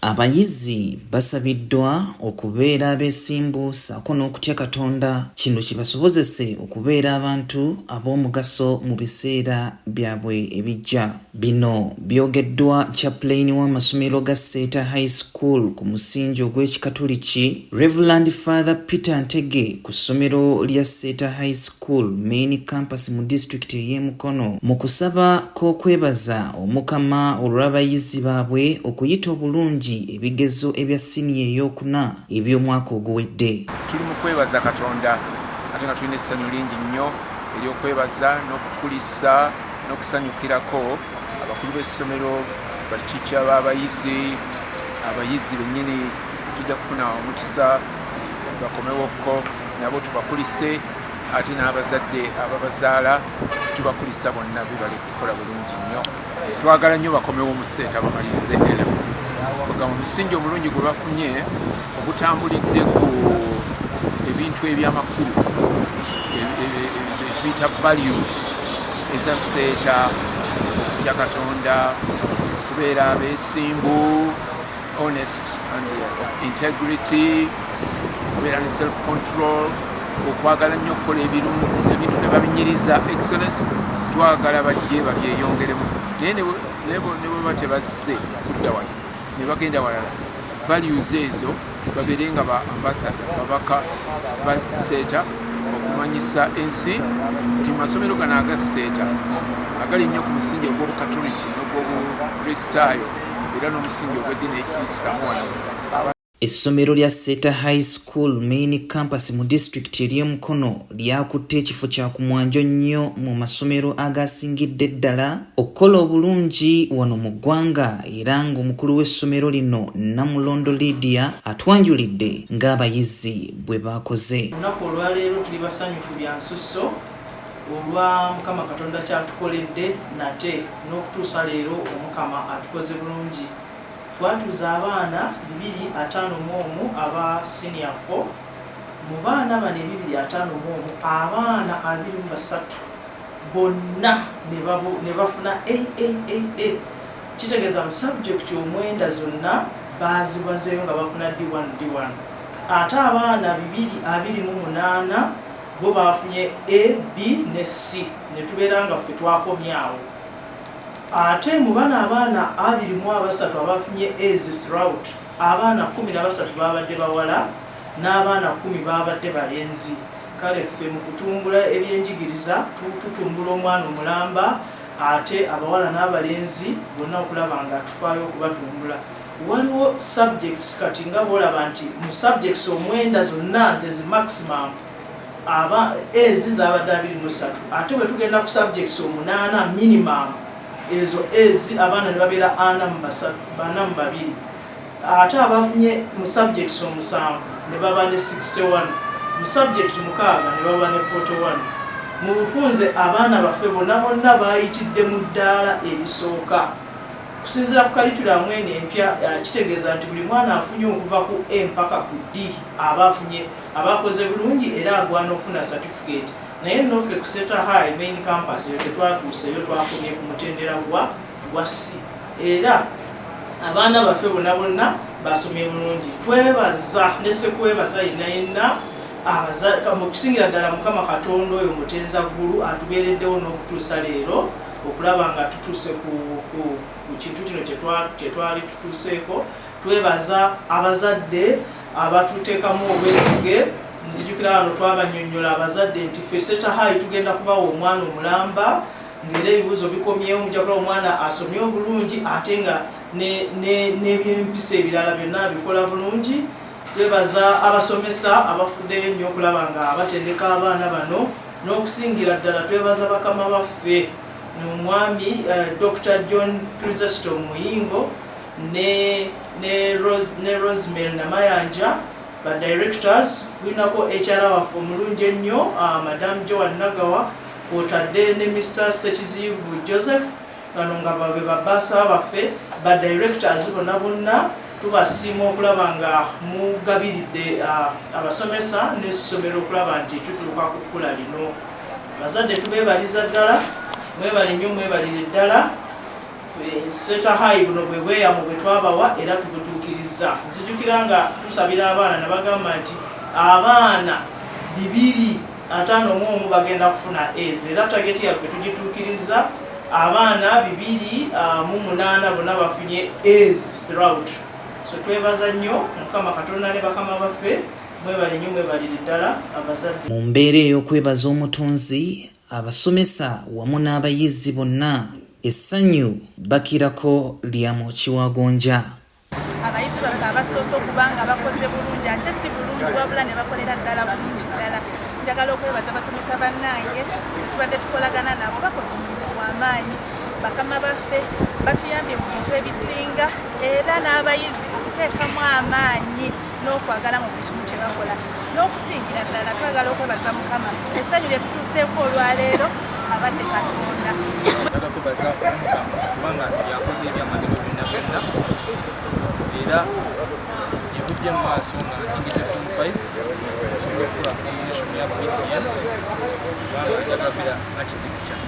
Abayizi basabiddwa okubeera abeesimbu ssaako n'okutya Katonda, kino kibasobozese okubeera abantu ab'omugaso mu biseera byabwe ebijja. Bino byogeddwa Chaplain w'amasomero ga Seeta High School ku musingi ogw'Ekikatoliki, Reverend Father Peter Ntege ku ssomero lya Seeta High School Main Campus mu disitulikiti ey'e Mukono, mu kusaba kw'okwebaza Omukama olw'abayizi baabwe okuyita obulungi ebigezo ebya siniya ey'okuna eby'omwaka oguwedde. Tuli mu kwebaza Katonda ate nga tulina essanyu lingi nnyo ery'okwebaza n'okukulisa n'okusanyukirako abakulu b'essomero, batica b'abayizi, abayizi bennyini tujja kufuna omukisa bakomewokko nabo tubakulise, ate n'abazadde ababazaala tubakulisa bonna bibale kukola bulungi nnyo. Twagala nnyo bakomewo mu Seeta bamalirize elevu mu musingi omulungi gwe bafunye ogutambulidde ku ebintu eby'amakulu tuyita values eza Seeta, okutya Katonda, kubeera abeesimbu, honest and integrity, kubeera ne self control, okwagala nnyo okukola ebintu ne babinyiriza excellence. Twagala bajje babyeyongeremu naye ne bweba tebazze kudda wano ne bagenda walala, values ezo babeere nga ba ambassador, babaka ba Seeta okumanyisa ensi nti masomero gano aga Seeta agali nnyo ku musingi ogw'Obukatoliki n'ogw'Obukristaayo era n'omusingi ogw'eddiini y'Ekirisilamu wano. Essomero lya Seeta High School Main Campus mu disitulikiti ey'e Mukono lyakutte ekifo kya kumwanjo nnyo mu masomero agasingidde ddala okukola obulungi wano mu ggwanga, era ng'omukulu w'essomero lino Namulondo Lydia atwanjulidde ng'abayizi bwe baakoze. Olunaku olwaleero tuli basanyufu bya nsusso olwa Mukama Katonda kyatukoledde nate n'okutuusa leero Omukama atukoze bulungi. Twatuuza abaana 251 aba senior 4. Mu baana bano 251 abaana 23 bonna ne bafuna A. Kitegeeza mu subject omwenda zonna bazibazeeyo nga bafuna D1. Ate abaana 228 bo bafunye A, B ne C, ne tubeera nga ffe twakomyawo. Ate mu bana abaana 23 abafunye A's throughout, abaana 13 babadde bawala n'abaana 10 babadde balenzi. Kale ffe mu kutumbula ebyenjigiriza tutumbula omwana omulamba, ate abawala n'abalenzi bonna okulaba nga tufaayo okubatumbula. Waliwo subjects kati nga bw'olaba nti mu subjects omwenda zonna zezi maximum A's zabadde 23, ate bwe tugenda ku subjects 8 minimum ezo A's abaana ne babeera 42. Ate abafunye mu subjects 7 ne baba ne 61, mu subject 6 ne baba ne 41. Mu bufunze abaana baffe bonna baayitidde mu ddaala erisooka. Kusinziira ku curriculum eno empya, kitegeeza nti buli mwana afunye okuva ku A mpaka ku D abakoze bulungi era agwana okufuna certificate. Naye noffe ku Seeta High Main Campus eyo tetwatuuseyo, twakomye ku mutendera gwa C. Era abaana baffe bonna basomye bulungi. Twebaza ne sekwebaza yenna mu kusingira ddala Mukama Katonda oyo mutenza ggulu atubeereddewo n'okutuusa leero okulaba nga tutuuse ku kintu kino kyetwali tutuuseeko. Twebaza abazadde abatuteekamu obwesige. Nzijukira wano twabanyonnyola abazadde nti ffe Seeta High tugenda kubawa omwana omulamba ng'era ebibuuzo bikomyewo, mujja kulaba omwana asomye obulungi ate nga n'ebyempisa ebirala byonna bikola bulungi. Twebaza abasomesa abafuddeyo nnyo okulaba nga batendeka abaana bano, n'okusingira ddala twebaza bakama baffe omwami Dr. John Chrysostom Muyingo ne Rosemary Namayanja, ba directors. Kulinako HR waffe omulungi ennyo Madam Joan Nagawa, otadde ne Mr. Sekizivu Joseph, bano nga babe babasa baffe ba directors bonna tubasiima okulaba nga mugabiridde abasomesa n'essomero okulaba nti tutuuka ku kkula lino. Bazadde tubeebaliza ddala, mwebale nnyo, mwebalire ddala. Seeta High buno bwe bweyamo bwe twabawa era tubutuukiriza. bakituukiriza. Nzijukira nga tusabira abaana ne bagamba nti abaana 251 bagenda kufuna A's, era target yaffe tugituukiriza. Abaana 208 bonna bafunye A's throughout. So twebaza nnyo Mukama Katonda ne bakama baffe, mwebale nnyo mwebalire ddala abazadde. Mu mbeera ey'okwebaza omutonzi, abasomesa wamu n'abayizi bonna essanyu bakirako lya mu Kiwagonja. Abayizi baffe abasoose okubanga bakoze bulungi ate si bulungi wabula ne bakolera ddala bulungi ddala. Njagala okwebaza basomesa bannange tubadde tukolagana nabo, bakoze omulimu gw'amaanyi. Bakama baffe batuyambye mu bintu ebisinga, era n'abayizi okuteekamu amaanyi n'okwagala mu buli kimu kye bakola. N'okusingira ddala twagala okwebaza Mukama essanyu lye tutuuseeko olwaleero abadde Katonda. Njagala kwebaza Mukama kubanga yakoze ebyamagero byonna byonna, era yebujja mu maaso nga nyingidde form 5 osobola okula combination ya BTN kubanga njagala bira architecture.